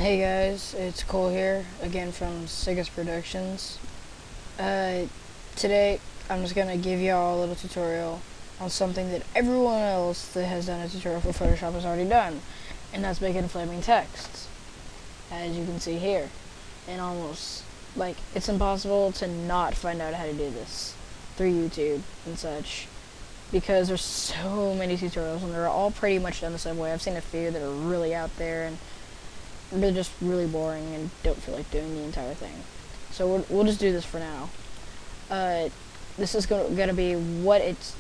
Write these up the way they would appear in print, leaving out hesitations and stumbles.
Hey guys, it's Cole here, again from SickestProductions. Today, I'm just gonna give y'all a little tutorial on something that everyone else that has done a tutorial for Photoshop has already done, and that's making flaming text, as you can see here. And almost, it's impossible to not find out how to do this through YouTube and such, because there's so many tutorials, and they're all pretty much done the same way. I've seen a few that are really out there, and they're just really boring and don't feel like doing the entire thing. So we'll just do this for now. This is gonna be what it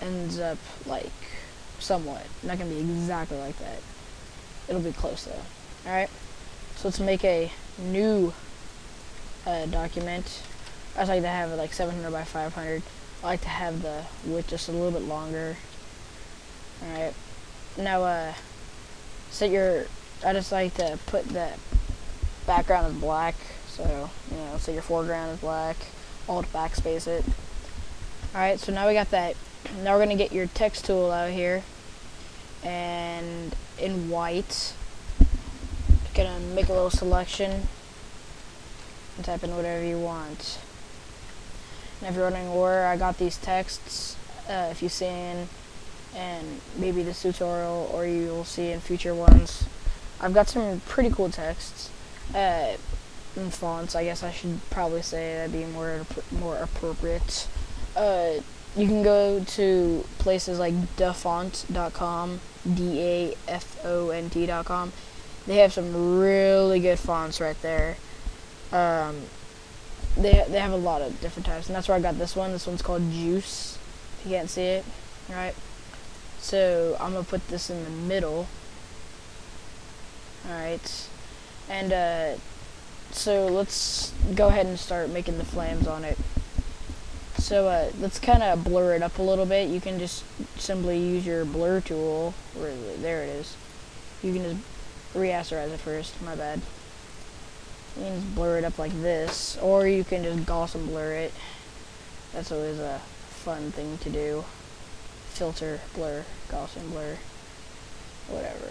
ends up like, somewhat. Not gonna be exactly like that. It'll be close though. Alright, so let's make a new document. I just like to have it like 700 by 500. I like to have the width just a little bit longer. Alright, now set your, I just like to put the background as black, so, so your foreground is black. Alt backspace it. Alright, so now we got that. Now we're going to get your text tool out here, and in white, gonna make a little selection, and type in whatever you want. And if you're wondering where I got these texts, if you've seen, and maybe this tutorial, or you will see in future ones, I've got some pretty cool texts, and fonts, I guess I should probably say, that'd be more appropriate. You can go to places like dafont.com, dafont.com. They have some really good fonts right there. They have a lot of different types, and that's where I got this one. This one's called Juice, if you can't see it. Alright, so I'm gonna put this in the middle. Alright, and so let's go ahead and start making the flames on it. So let's kind of blur it up a little bit. You can just simply use your blur tool. There it is. You can just rasterize it first, my bad. You can just blur it up like this, or you can just Gaussian blur it. That's always a fun thing to do. Filter, blur, Gaussian blur, whatever.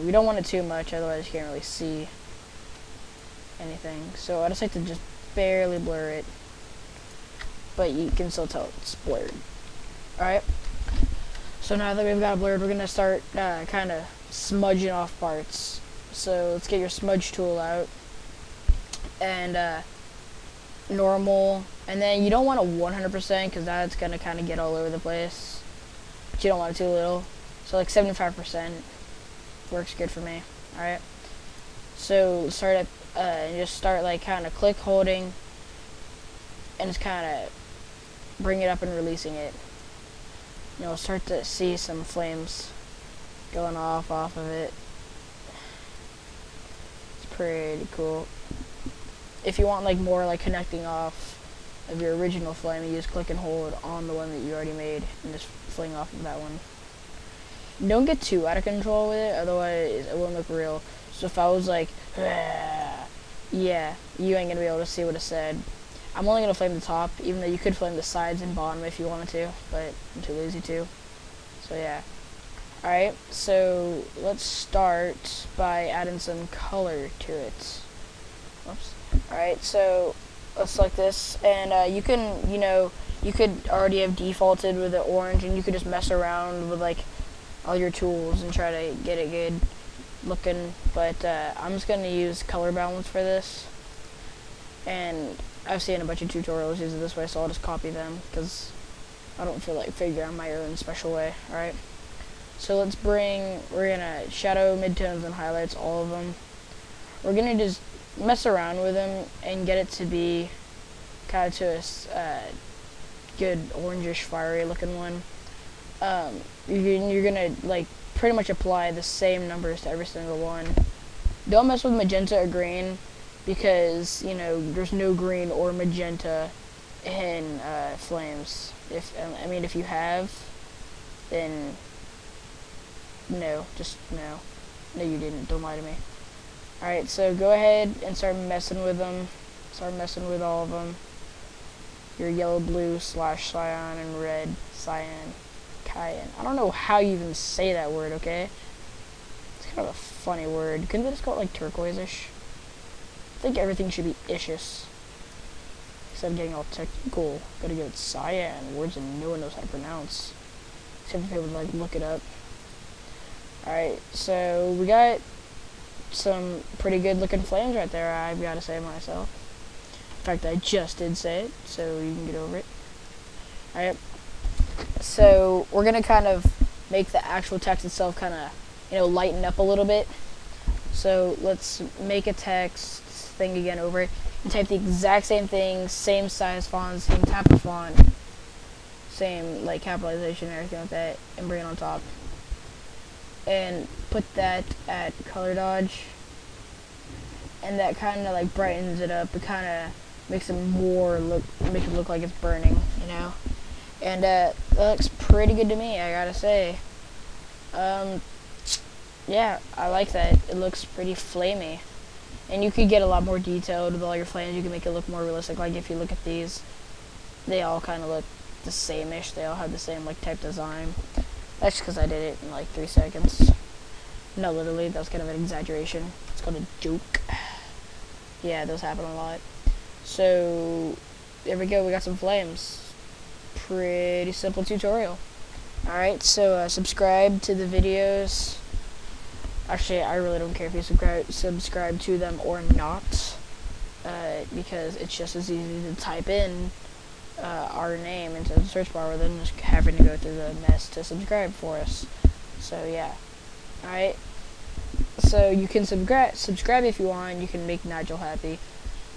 We don't want it too much, otherwise you can't really see anything. So I just like to just barely blur it, but you can still tell it's blurred. Alright, so now that we've got it blurred, we're gonna start kind of smudging off parts. So let's get your smudge tool out, and normal, and then you don't want a 100% because that's gonna kind of get all over the place, but you don't want it too little, so like 75% works good for me. Alright, so start up and just start like kind of click holding, and just kind of bring it up and releasing it. Start to see some flames going off of it. It's pretty cool. If you want like more like connecting off of your original flame, you just click and hold on the one that you already made and just fling off of that one. Don't get too out of control with it, otherwise it won't look real. So if I was like, yeah, you ain't gonna be able to see what it said. I'm only gonna flame the top, even though you could flame the sides and bottom if you wanted to, but I'm too lazy to. So yeah. Alright, so let's start by adding some color to it. Oops. Alright, so let's select this, and you can, you could already have defaulted with the orange, and you could just mess around with like all your tools and try to get it good looking, but I'm just going to use color balance for this, and I've seen a bunch of tutorials use it this way, so I'll just copy them because I don't feel like figuring out my own special way. Alright, so we're going to shadow, midtones, and highlights, all of them. We're going to just mess around with them and get it to be kind of to a good orangish fiery looking one. You're going to like pretty much apply the same numbers to every single one. Don't mess with magenta or green, because there's no green or magenta in flames. If you have, then no, just no. No, you didn't. Don't lie to me. Alright, so go ahead and start messing with them. Start messing with all of them. Your yellow, blue, / cyan, and red, cyan. Cayenne. I don't know how you even say that word, okay? It's kind of a funny word. Couldn't they just call it like turquoise-ish? I think everything should be ishous. Instead of getting all technical, gotta go with cyan, words that no one knows how to pronounce. Except if they would like look it up. Alright, so we got some pretty good looking flames right there, I've gotta say myself. In fact, I just did say it, so you can get over it. Alright, so we're gonna kind of make the actual text itself kind of, lighten up a little bit. So let's make a text thing again over it and type the exact same thing, same size font, same type of font, same like capitalization and everything like that, and bring it on top. And put that at color dodge, and that kind of like brightens it up. It kind of makes it look like it's burning, And that looks pretty good to me, I gotta say. Yeah, I like that. It looks pretty flamey. And you could get a lot more detailed with all your flames. You can make it look more realistic. Like if you look at these, they all kind of look the same-ish. They all have the same like type design. That's because I did it in like 3 seconds. No, literally, that was kind of an exaggeration. It's called a joke. Yeah, those happen a lot. So, there we go. We got some flames. Pretty simple tutorial. Alright, so subscribe to the videos. Actually, I really don't care if you subscribe to them or not, because it's just as easy to type in our name into the search bar rather than just having to go through the mess to subscribe for us. So yeah, alright. So you can subscribe if you want. You can make Nigel happy.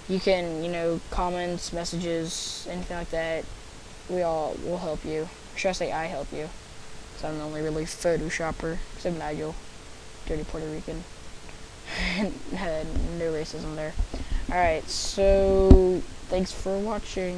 You can, comments, messages, anything like that. We all will help you. Or should I say I help you? Because I'm the only really Photoshopper, except Nigel. Dirty Puerto Rican. No racism there. Alright, so thanks for watching.